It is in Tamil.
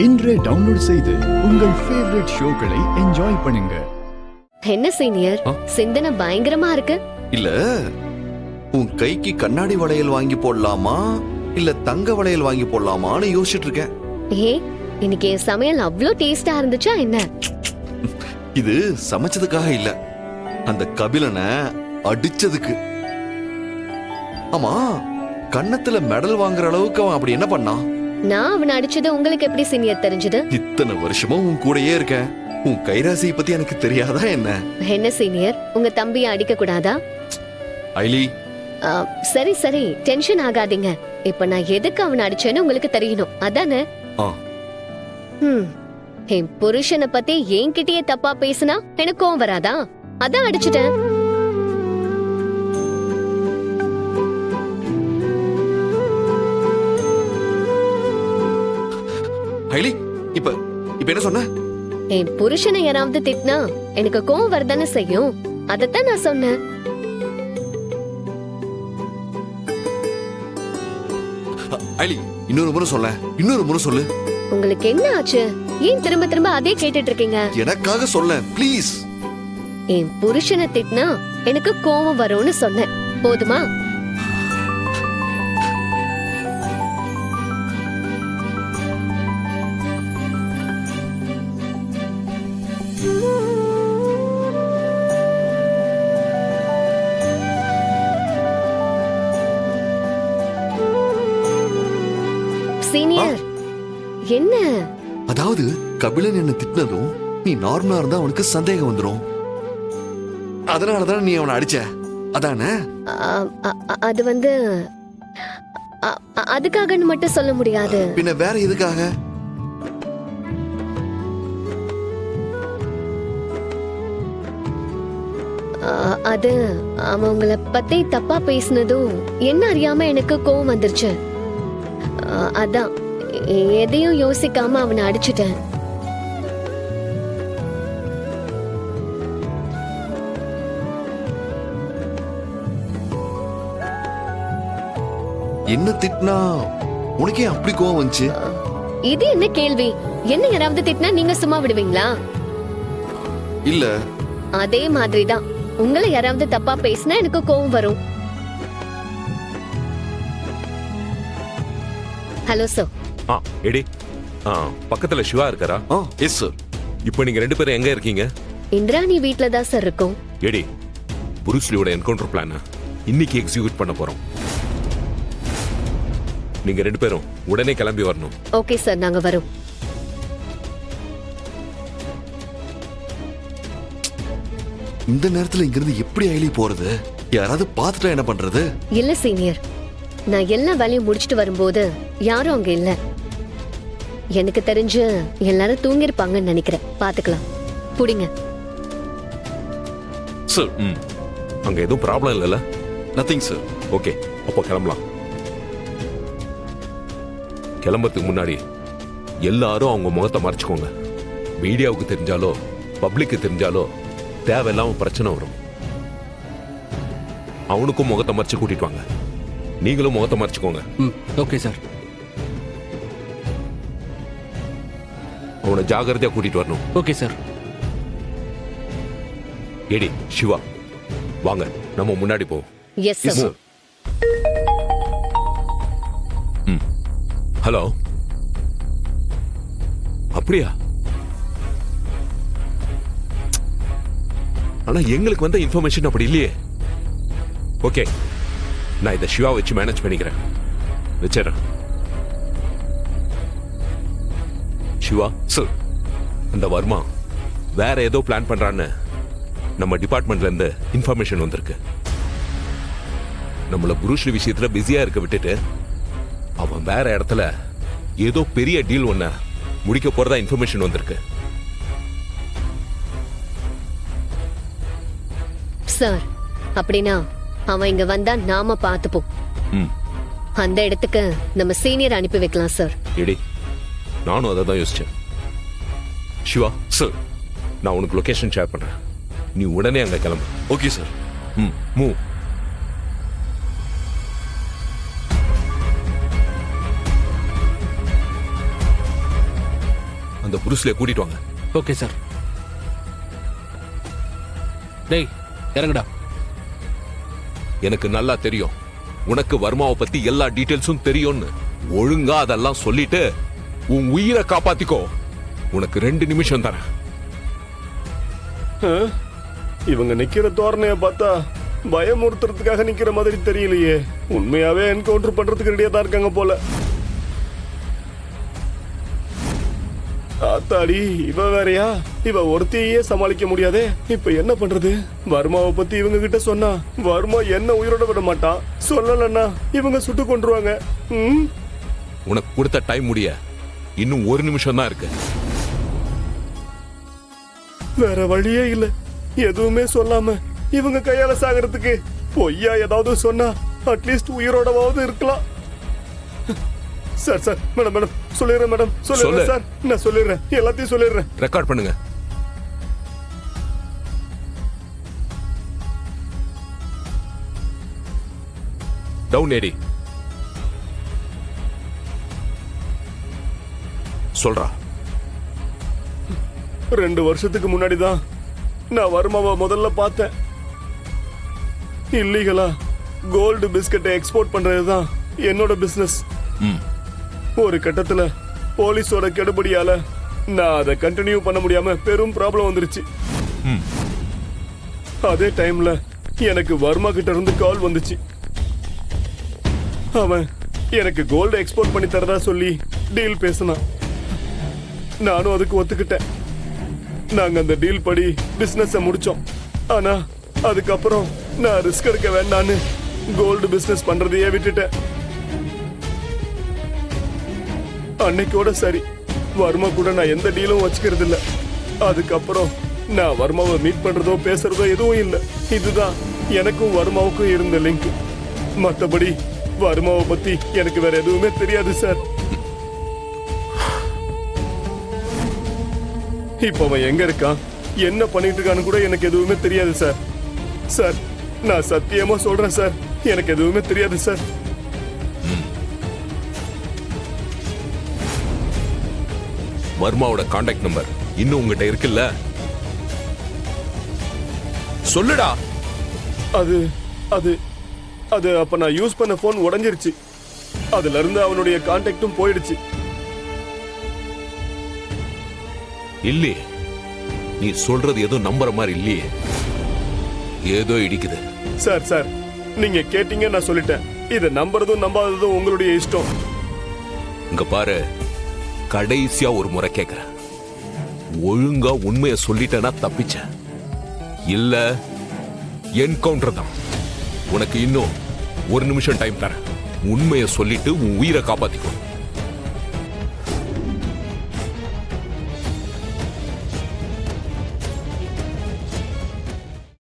இன்றே டவுன்லோட் செய்து உங்கள் ஃபேவரட் ஷோக்களை என்ஜாய் பண்ணுங்க. என்ன சீனியர், சிந்தனை பயங்கரமா இருக்கு. இல்ல, உன் கைக்கு கண்ணாடி வளையல் வாங்கி போடலாமா இல்ல தங்க வளையல் வாங்கி போடலாமான்னு யோசிச்சுட்டு இருக்கேன். ஏ, இன்னைக்கு என் சமையல் அவ்ளோ டேஸ்டா இருந்துச்சா என்ன? இது சமைச்சதுக்காக இல்ல, அந்த கபிலனை அடிச்சதுக்கு. ஆமா, கன்னத்துல மெடல் வாங்குற அளவுக்கு அவன் அப்படி என்ன பண்ணான்? நான் அவனை அடிச்சது உங்களுக்கு எப்படி சீனியர் தெரிஞ்சது? இத்தனை வருஷமும் உன் கூடயே இருக்கேன், உன் கைராசியை பத்தி எனக்கு தெரியாதா என்ன? என்ன சீனியர், உங்க தம்பியை அடிக்க கூடாதா? ஐலி, சரி சரி, டென்ஷன் ஆகாதீங்க. இப்ப நான் எதுக்கு அவனை அடிச்சேன்னு உங்களுக்கு தெரியணும், அதானே? என் புருஷனை பத்தி என்கிட்டயே தப்பா பேசினா எனக்கு கோவம் வராதா? அதான் அடிச்சுட்டேன். ஐலி, இப்ப என்ன சொன்ன? என் புருஷனை யாராவது திட்டினா எனக்கு கோவம் வரதானே செய்யும், அதத்தான் நான் சொன்னேன். ஐலி, இன்னொரு முறை சொல்ல, இன்னொரு முறை சொல்லு. உங்களுக்கு என்ன ஆச்சு? ஏன் திரும்ப திரும்ப அதே கேட்டுட்டு இருக்கீங்க? எனக்காக சொல்ல ப்ளீஸ். என் புருஷனை திட்டினா எனக்கு கோவம் வரும்னு சொன்னேன், போதுமா? சீனியர், என்ன? அதாவது கபிலன் என்ன திட்டினதும் நீ நார்மலா இருந்தா அவனுக்கு சந்தேகம் வந்துரும், அதனாலதான் நீ அவனை அடிச்ச, அதானே? அது வந்து அதுக்காகன்னு மட்டும் சொல்ல முடியாது. பின்ன வேற எதுக்காக? அது அவன் உங்களை பத்தி தப்பா பேசினதும் என்ன அறியாம எனக்கு கோவம் வந்துருச்சு. அதான் எதையும் யோசிக்காம அவனை அடிச்சுட்டேன். என்ன திட்டினா உனக்கே அப்படி கோவம் வந்துச்சு? இது என்ன கேள்வி? என்ன யாராவது திட்டினா நீங்க சும்மா விடுவீங்களா? இல்ல, அதே மாதிரிதான் உங்களை யாராவது தப்பா பேசினா எனக்கு கோவம் வரும். Hello sir. எடி, பக்கத்துல சிவா இருக்காரா? Yes sir. இப்போ நீங்க ரெண்டு பேரும் எங்க இருக்கீங்க? இந்திராணி வீட்ல தான் சார் இருக்கோம். எடி, புரூஸ்லியோட என்கவுண்டர் பிளான இன்னைக்கு எக்ஸிக்யூட் பண்ண போறோம். நீங்க ரெண்டு பேரும் உடனே கிளம்பி வரணும். ஓகே சார், நாங்க வரோம். இந்த நேரத்துல இங்கிருந்து எப்படி ஐலி போறது? யாராவது பார்த்துட்டா என்ன பண்றது? இல்ல சீனியர், நான் எல்லா வேலையும் முடிச்சிட்டு வரும்போது யாரும் அங்க இல்ல. எனக்கு தெரிஞ்சு எல்லாரும் தூங்கிருப்பாங்கன்னு நினைக்கிறேன். பாத்துக்கலாம், புடிங்க. சார், அங்க எதுவும் ப்ராப்ளம் இல்லைல்ல? Nothing sir. ஓகே, அப்போ கிளம்பலாம். கிளம்புறதுக்கு முன்னாடி எல்லாரும் அவங்க முகத்தை மறைச்சுக்கோங்க. மீடியாவுக்கு தெரிஞ்சாலோ பப்ளிக்கு தெரிஞ்சாலோ தேவையில்லாம பிரச்சனை வரும். அவனுக்கும் முகத்தை மறைச்சு கூட்டிட்டு வாங்க. நீங்களும் முகத்தை மறைச்சுக்கோங்க. Okay sir. அவனை ஜாகிரதையா கூட்டிட்டு வரணும். Okay sir. எடி, சிவா, வாங்க, நம்ம முன்னாடி போவோம். Yes sir. ஹலோ, அப்படியா? ஆனா எங்களுக்கு வந்த இன்ஃபர்மேஷன் அப்படி இல்லையே. ஓகே, நான் இதை சிவா வச்சு மேனேஜ் பண்ணிக்கிறேன். வச்சிடறேன். சிவா சார், அந்த வர்மா வேற ஏதோ பிளான் பண்றான்னு நம்ம டிபார்ட்மெண்ட்ல இருந்து இன்ஃபர்மேஷன் வந்திருக்கு. நம்மள புருஷ்லி விஷயத்துல பிஸியா இருக்க விட்டுட்டு அவன் வேற இடத்துல ஏதோ பெரிய டீல் ஒண்ண முடிக்க போறதா இன்ஃபர்மேஷன் வந்திருக்கு. சார், அப்படின்னா அவன் இங்க வந்தா நாம பாத்துப்போம். அந்த இடத்துக்கு நம்ம சீனியர் அனுப்பி வைக்கலாம் சார். எடி, நானும் அதை தான் யோசிச்சேன். சிவா சார், நான் உனக்கு லொகேஷன் ஷேர் பண்றேன். நீ உடனே அங்க கிளம்பு. Okay sir. மூவ். அந்த புருஸ்ல கூட்டிட்டு வாங்க. Okay sir. டேய் இறங்குடா. எனக்கு நல்லா தெரியும் உனக்கு வர்மாவை பத்தி எல்லா டீடைல்ஸும் தெரியும்னு. ஒழுங்கா அதெல்லாம் சொல்லிட்டு உன் உயிரை காப்பாத்திக்கோ. உனக்கு 2 நிமிஷம் தரேன். இவங்க நிக்கிற தோரணைய பார்த்தா பயமுறுத்துறதுக்காக நிக்கிற மாதிரி தெரியலையே. உண்மையாவே என்கவுண்டர் பண்றதுக்கு ரெடியா தான் இருக்காங்க போல. ஆத்தாடி, இவ வேறயா? இவ ஒருத்தையே சமாளிக்க முடியாதே. இப்ப என்ன பண்றது? வர்மாவை பத்தி இவங்க கிட்ட சொன்னா வர்மா என்ன உயிரோட விட மாட்டான். சொல்லலன்னா இவங்க சுட்டு கொண்டுருவாங்க. உனக்கு கொடுத்த டைம் முடிய இன்னும் 1 நிமிஷம் தான் இருக்கு. வேற வழியே இல்ல. எதுவுமே சொல்லாம இவங்க கையால சாகிறதுக்கு பொய்யா ஏதாவது சொன்னா அட்லீஸ்ட் உயிரோடவாவது இருக்கலாம். சார் சார் மேடம் மேடம் சொல்லிடுறேன் மேடம் சொல்லிடுறேன் சார். நான் சொல்லிடுறேன், எல்லாத்தையும் சொல்லிடுறேன். ரெக்கார்ட் பண்ணுங்க. டவுன் ஏடி. சொல்றா. 2 வருஷத்துக்கு முன்னாடிதான் நான் வர்மாவை முதல்ல பார்த்தேன். இல்லீகலா கோல்டு பிஸ்கட்டை எக்ஸ்போர்ட் பண்றதுதான் என்னோட பிசினஸ். ஒரு கட்டத்துல போலீஸோட கெடுபடியால நான் அதை கண்டினியூ பண்ண முடியாம பெரும் ப்ராப்ளம் வந்துருச்சு. அதே டைம்ல எனக்கு வர்மா கிட்ட இருந்து கால் வந்துச்சு. அவன் எனக்கு கோல்டு எக்ஸ்போர்ட் பண்ணி தரதா சொல்லி டீல் பேசினான். நானும் அதுக்கு ஒத்துக்கிட்டேன். நாங்க அந்த டீல் படி பிசினஸ் முடிச்சோம். ஆனா அதுக்கப்புறம் நான் ரிஸ்க் எடுக்க வேண்டான்னு கோல்டு பிசினஸ் பண்றதையே விட்டுட்டேன். அன்னைக்கோட சரி, வர்மா கூட நான் எந்த டீலும் வச்சுக்கிறது இல்ல. அதுக்கப்புறம் நான் வர்மாவை மீட் பண்றதோ பேசுறதோ எதுவும் இல்லை. இதுதான் எனக்கும் வர்மாவுக்கும் இருந்த லிங்க். மத்தபடி வர்மாவை பத்தி எனக்கு வேற எதுவுமே தெரியாது சார். இப்ப அவன் எங்க இருக்கான், என்ன பண்ணிட்டு இருக்கான்னு கூட எனக்கு எதுவுமே தெரியாது சார். சார் நான் சத்தியமா சொல்றேன் சார், எனக்கு எதுவுமே தெரியாது சார். வர்மாவோட கான்டாக்ட் நம்பர் இன்னும் உங்ககிட்ட இருக்குல்ல? சொல்லுடா. அது அது அது அப்ப நான் யூஸ் பண்ண போன் உடைஞ்சிருச்சு. அதுல இருந்து அவனுடைய கான்டாக்டும் போயிடுச்சு. இல்லையே, நீ சொல்றது ஏதோ நம்புற மாதிரி இல்லையே. ஏதோ இடிக்குது. சார் சார் நீங்க கேட்டீங்க, நான் சொல்லிட்டேன். இதை நம்புறதும் நம்பாததும் உங்களுடைய இஷ்டம். இங்க பாரு, கடைசியா ஒரு முறை கேக்குறேன். ஒழுங்கா உண்மையை சொல்லிட்டேன்னா தப்பிச்ச, இல்ல என்கவுண்டர் தான். உனக்கு இன்னும் 1 நிமிஷம் டைம் தரேன். உண்மையை சொல்லிட்டு உன் உயிரை காப்பாத்திக்கோ.